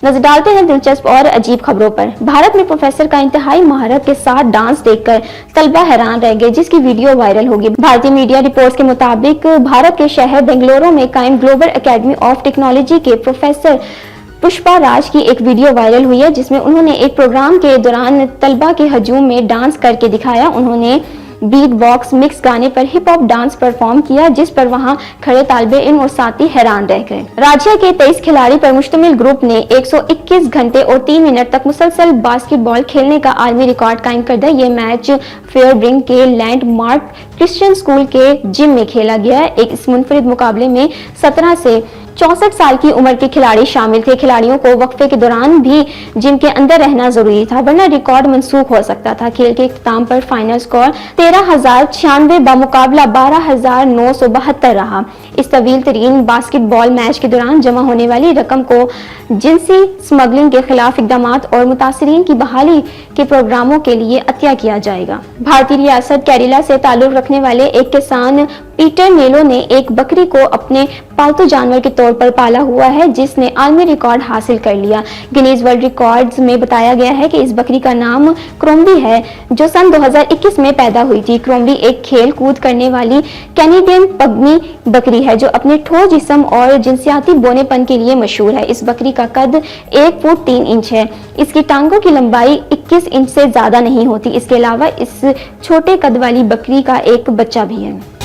नजर डालते हैं दिलचस्प और अजीब खबरों पर। भारत में प्रोफेसर का इंतहाई महारत के साथ डांस देखकर तलबा हैरान रह गए, जिसकी वीडियो वायरल होगी। भारतीय मीडिया रिपोर्ट्स के मुताबिक भारत के शहर बेंगलुरु में कायम ग्लोबल एकेडमी ऑफ टेक्नोलॉजी के प्रोफेसर पुष्पा राज की एक वीडियो वायरल हुई है, जिसमें उन्होंने एक प्रोग्राम के दौरान तलबा के हजूम में डांस करके दिखाया। उन्होंने बीट बॉक्स मिक्स गाने पर हिप हॉप डांस परफॉर्म किया, जिस पर वहां खड़े तालिबे इल्म और साथी हैरान रह गए। राज्य के 23 खिलाड़ी पर मुश्तमिल ग्रुप ने 121 घंटे और 3 मिनट तक मुसलसल बास्केटबॉल खेलने का आलमी रिकॉर्ड कायम कर दिया। ये मैच फेयरब्रिंग के लैंडमार्क क्रिश्चियन स्कूल के जिम में खेला गया। इस मुनफरिद मुकाबले में 17 से 64 साल की उम्र के खिलाड़ी शामिल थे। खिलाड़ियों को वक्फे के दौरान भी जिम के अंदर रहना जरूरी था, वरना रिकॉर्ड मंसूख हो सकता था। खेल के इख्तिताम पर फाइनल स्कोर 13,096 बमुकाबला 12,972 रहा। इस तवील तरीन बास्केटबॉल मैच के दौरान जमा होने वाली रकम को जिनसी स्मगलिंग के खिलाफ इकदाम और मुतासरीन की बहाली के प्रोग्रामों के लिए अतिया किया जाएगा। भारतीय रियासत केरला से ताल्लुक रखने वाले एक किसान पीटर मेलो ने एक बकरी को अपने पालतू जानवर के तौर पर पाला हुआ है, जिसने आलमी रिकॉर्ड हासिल कर लिया। गिनीज वर्ल्ड रिकॉर्ड्स में बताया गया है कि इस बकरी का नाम क्रोम्बी है, जो सन 2021 में पैदा हुई थी। क्रोम्बी एक खेल कूद करने वाली कैनेडियन पगमी बकरी है, जो अपने ठोस जिस्म और जिनसियाती बोनेपन के लिए मशहूर है। इस बकरी का कद 1 फुट 3 इंच है। इसकी टांगों की लंबाई 21 इंच से ज्यादा नहीं होती। इसके अलावा इस छोटे कद वाली बकरी का एक बच्चा भी है।